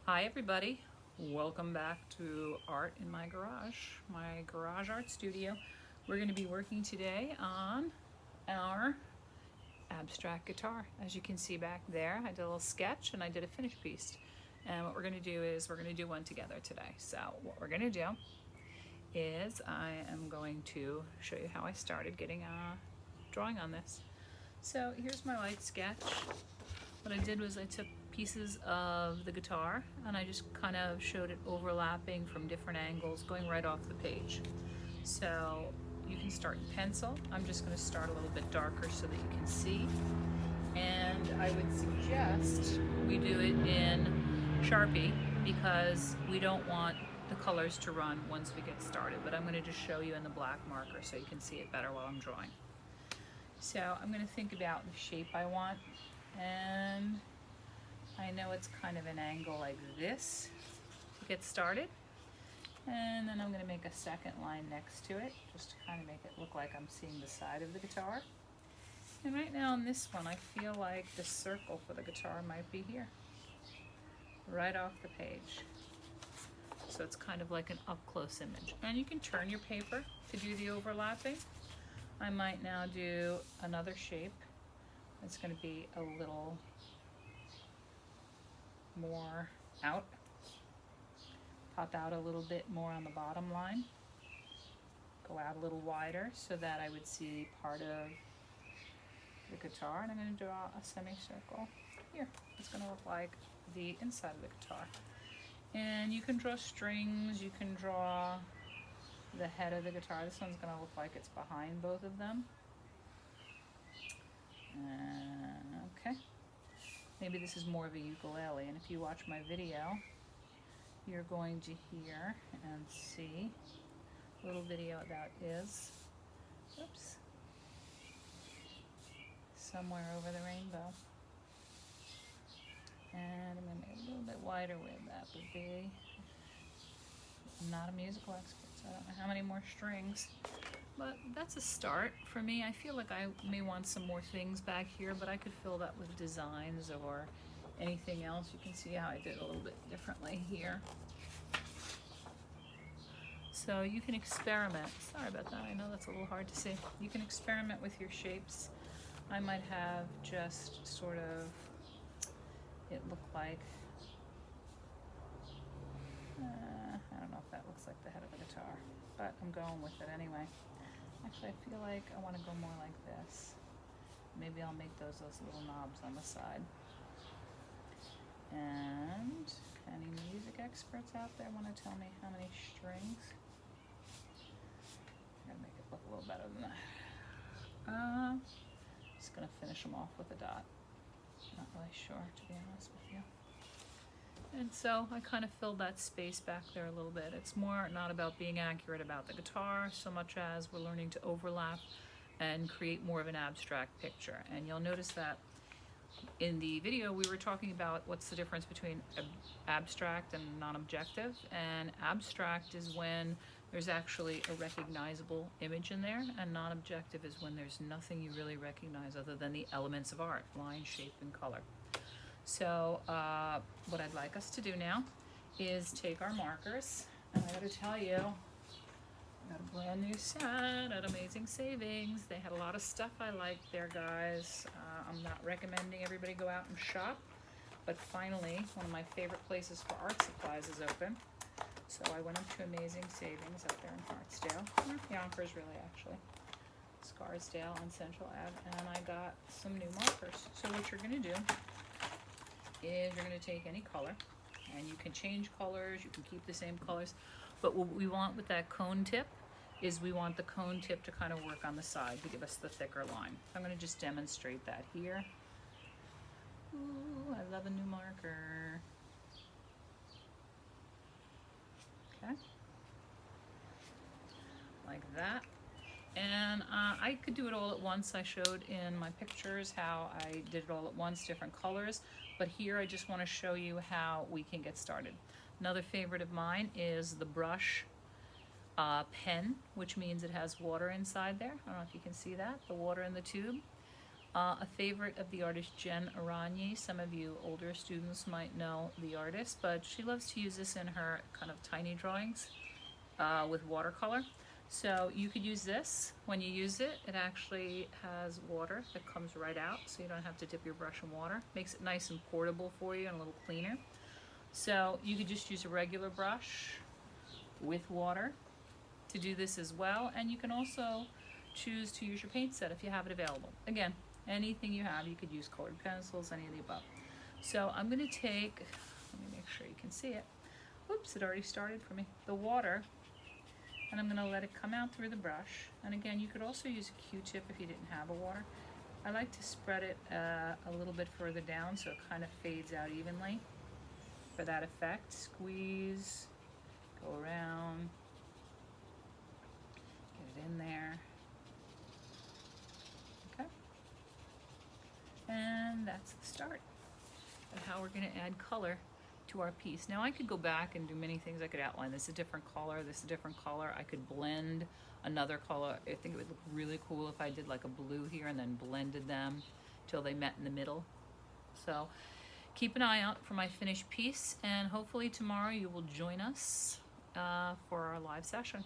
Hi everybody, welcome back to Art in my garage art studio. We're going to be working today on our abstract guitar. As you can see back there, I did a little sketch and I did a finished piece. And what we're going to do is we're going to do one together today. So what we're going to do is I am going to show you how I started getting drawing on this. So here's my light sketch. What I did was I took pieces of the guitar and I just kind of showed it overlapping from different angles going right off the page. So you can start in pencil. I'm just going to start a little bit darker so that you can see. And I would suggest we do it in Sharpie because we don't want the colors to run once we get started. But I'm going to just show you in the black marker so you can see it better while I'm drawing. So I'm going to think about the shape I want, and I know it's kind of an angle like this to get started. And then I'm going to make a second line next to it just to kind of make it look like I'm seeing the side of the guitar. And right now on this one I feel like the circle for the guitar might be here, right off the page. So it's kind of like an up-close image. And you can turn your paper to do the overlapping. I might now do another shape. It's going to be a little more out, pop out a little bit more on the bottom line, go out a little wider so that I would see part of the guitar, and I'm going to draw a semicircle here. It's going to look like the inside of the guitar. And you can draw strings, you can draw the head of the guitar. This one's going to look like it's behind both of them. Okay. Maybe this is more of a ukulele, and if you watch my video, you're going to hear and see a little video about oops, somewhere over the rainbow. And I'm going to make it a little bit wider where that would be. I'm not a musical expert, so I don't know how many more strings. But that's a start for me. I feel like I may want some more things back here, but I could fill that with designs or anything else. You can see how I did a little bit differently here. So you can experiment. Sorry about that, I know that's a little hard to see. You can experiment with your shapes. I might have just sort of it look like, I don't know if that looks like the head of a guitar, but I'm going with it anyway. Actually, I feel like I want to go more like this. Maybe I'll make those little knobs on the side. And any music experts out there want to tell me how many strings? I'm gonna make it look a little better than that. Just gonna finish them off with a dot. Not really sure, to be honest with you. And so I kind of filled that space back there a little bit. It's more not about being accurate about the guitar so much as we're learning to overlap and create more of an abstract picture. And you'll notice that in the video we were talking about what's the difference between abstract and non-objective. And abstract is when there's actually a recognizable image in there, and non-objective is when there's nothing you really recognize other than the elements of art, line, shape, and color. So what I'd like us to do now is take our markers, and I gotta tell you, I got a brand new set at Amazing Savings. They had a lot of stuff I liked there, guys. I'm not recommending everybody go out and shop, but finally, one of my favorite places for art supplies is open. So I went up to Amazing Savings up there in Hartsdale, or Yonkers really actually, Scarsdale on Central Ave, and I got some new markers. So what you're gonna do is you're going to take any color, and you can change colors, you can keep the same colors, but what we want with that cone tip is we want the cone tip to kind of work on the side to give us the thicker line. I'm going to just demonstrate that here. Ooh, I love a new marker. Okay, like that. And I could do it all at once. I showed in my pictures how I did it all at once, different colors. But here I just want to show you how we can get started. Another favorite of mine is the brush pen, which means it has water inside there. I don't know if you can see that, the water in the tube. A favorite of the artist Jen Aranye. Some of you older students might know the artist, but she loves to use this in her kind of tiny drawings with watercolor. So you could use this. When you use it, it actually has water that comes right out, so you don't have to dip your brush in water. Makes it nice and portable for you and a little cleaner. So you could just use a regular brush with water to do this as well, and you can also choose to use your paint set if you have it available. Again, anything you have, you could use colored pencils, any of the above. So I'm going to take, let me make sure you can see it. Oops, it already started for me. The water, and I'm going to let it come out through the brush. And again, you could also use a Q-tip if you didn't have a water. I like to spread it a little bit further down so it kind of fades out evenly for that effect. Squeeze, go around, get it in there. Okay. And that's the start of how we're going to add color to our piece. Now I could go back and do many things. I could outline this a different color, this a different color. I could blend another color. I think it would look really cool if I did like a blue here and then blended them till they met in the middle. So keep an eye out for my finished piece, and hopefully tomorrow you will join us for our live session.